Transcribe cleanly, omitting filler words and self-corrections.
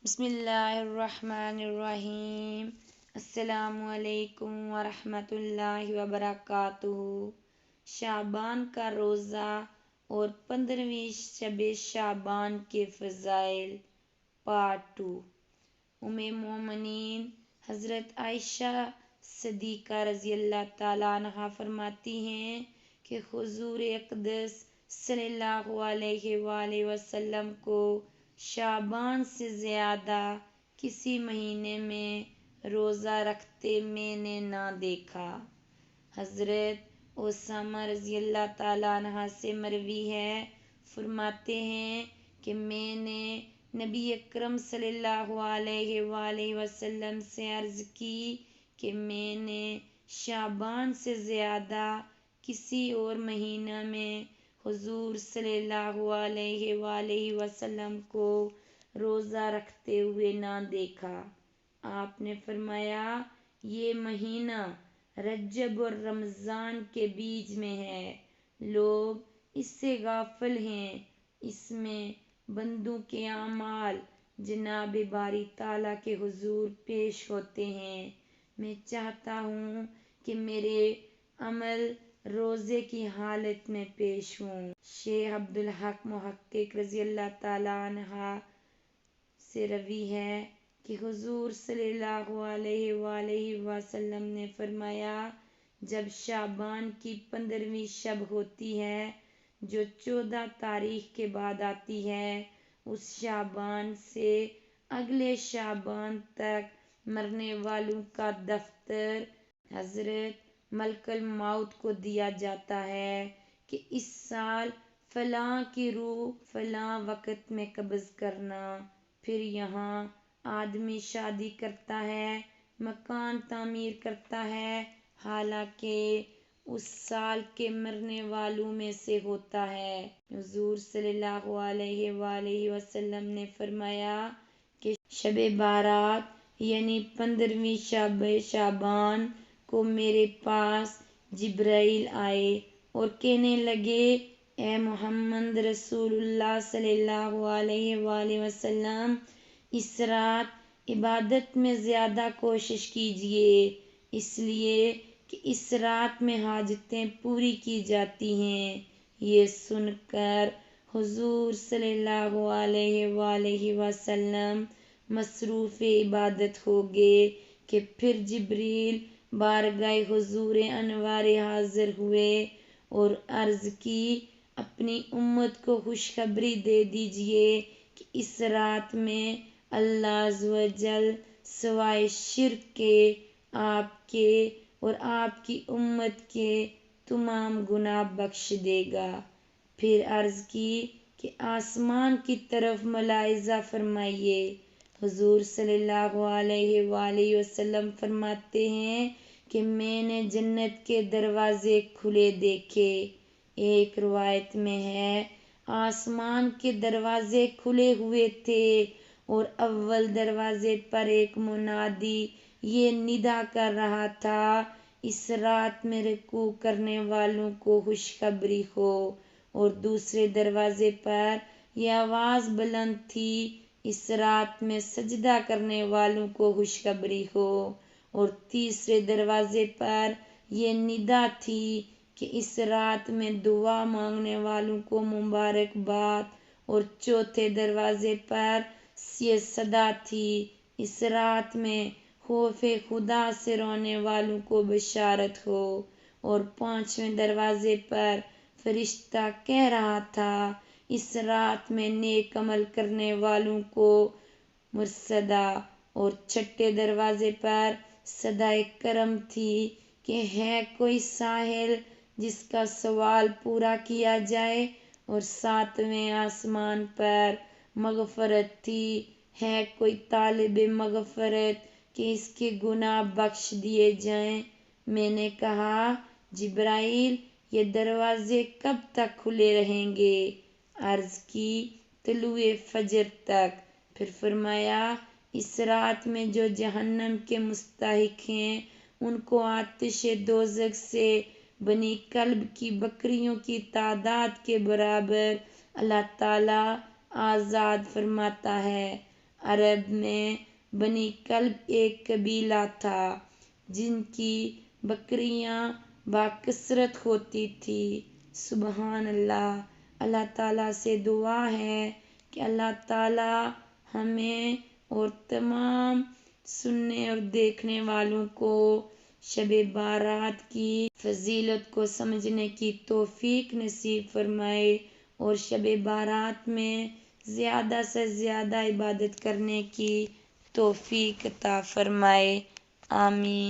بسم اللہ الرحمن الرحیم۔ السلام علیکم ورحمۃ اللہ وبرکاتہ۔ شعبان کا روزہ اور 15ویں شب شعبان کے فضائل، پارٹ 2۔ ام مومنین حضرت عائشہ صدیقہ رضی اللہ تعالیٰ عنہا فرماتی ہیں کہ حضور اقدس صلی اللہ علیہ وآلہ وسلم کو شعبان سے زیادہ کسی مہینے میں روزہ رکھتے میں نے نہ دیکھا۔ حضرت اسامہ رضی اللہ تعالیٰ عنہ سے مروی ہے، فرماتے ہیں کہ میں نے نبی اکرم صلی اللہ علیہ وآلہ وسلم سے عرض کی کہ میں نے شعبان سے زیادہ کسی اور مہینہ میں حضور صلی اللہ علیہ وآلہ وسلم کو روزہ رکھتے ہوئے نہ دیکھا۔ آپ نے فرمایا، یہ مہینہ رجب اور رمضان کے بیچ میں ہے، لوگ اس سے غافل ہیں۔ اس میں بندوں کے اعمال جناب باری تعالیٰ کے حضور پیش ہوتے ہیں۔ میں چاہتا ہوں کہ میرے عمل روزے کی حالت میں پیش ہوں۔ شیخ عبدالحق محقق رضی اللہ تعالیٰ عنہ سے روی ہے کہ حضور صلی اللہ علیہ وآلہ وسلم نے فرمایا، جب شعبان کی 15ویں شب ہوتی ہے جو 14 تاریخ کے بعد آتی ہے، اس شعبان سے اگلے شعبان تک مرنے والوں کا دفتر حضرت ملک الموت کو دیا جاتا ہے کہ اس سال فلاں کی روح فلاں وقت میں قبض کرنا۔ پھر یہاں آدمی شادی کرتا ہے، مکان تعمیر کرتا ہے، حالانکہ اس سال کے مرنے والوں میں سے ہوتا ہے۔ حضور صلی اللہ علیہ وآلہ وسلم نے فرمایا کہ شب بارات یعنی 15ویں شب شعبان کو میرے پاس جبرائیل آئے اور کہنے لگے، اے محمد رسول اللہ صلی اللہ علیہ وآلہ وسلم، اس رات عبادت میں زیادہ کوشش کیجیے، اس لیے کہ اس رات میں حاجتیں پوری کی جاتی ہیں۔ یہ سن کر حضور صلی اللہ علیہ وآلہ وسلم مصروف عبادت ہو گئے کہ پھر جبریل بارگاہ حضور انوار حاضر ہوئے اور عرض کی، اپنی امت کو خوشخبری دے دیجیے کہ اس رات میں اللہ عز و جل سوائے شرک کے آپ کے اور آپ کی امت کے تمام گناہ بخش دے گا۔ پھر عرض کی کہ آسمان کی طرف ملاحظہ فرمائیے۔ حضور صلی اللہ علیہ وآلہ وسلم فرماتے ہیں کہ میں نے جنت کے دروازے کھلے دیکھے۔ ایک روایت میں ہے، آسمان کے دروازے کھلے ہوئے تھے اور اول دروازے پر ایک منادی یہ ندا کر رہا تھا، اس رات میں رکوع کرنے والوں کو خوشخبری ہو، اور دوسرے دروازے پر یہ آواز بلند تھی، اس رات میں سجدہ کرنے والوں کو خوشخبری ہو، اور تیسرے دروازے پر یہ ندا تھی کہ اس رات میں دعا مانگنے والوں کو مبارکباد، اور چوتھے دروازے پر یہ صدا تھی، اس رات میں خوف خدا سے رونے والوں کو بشارت ہو، اور پانچویں دروازے پر فرشتہ کہہ رہا تھا، اس رات میں نیک عمل کرنے والوں کو مرصدہ، اور چھٹے دروازے پر صدائے کرم تھی کہ ہے کوئی سائل جس کا سوال پورا کیا جائے، اور ساتویں آسمان پر مغفرت تھی، ہے کوئی طالب مغفرت کہ اس کے گناہ بخش دیے جائیں۔ میں نے کہا، جبرائیل، یہ دروازے کب تک کھلے رہیں گے؟ عرض کی، طلوع فجر تک۔ پھر فرمایا، اس رات میں جو جہنم کے مستحق ہیں ان کو آتش دوزخ سے بنی کلب کی بکریوں کی تعداد کے برابر اللہ تعالیٰ آزاد فرماتا ہے۔ عرب میں بنی کلب ایک قبیلہ تھا جن کی بکریاں باکثرت ہوتی تھی۔ سبحان اللہ۔ اللہ تعالیٰ سے دعا ہے کہ اللہ تعالیٰ ہمیں اور تمام سننے اور دیکھنے والوں کو شب بارات کی فضیلت کو سمجھنے کی توفیق نصیب فرمائے اور شب بارات میں زیادہ سے زیادہ عبادت کرنے کی توفیق عطا فرمائے۔ آمین۔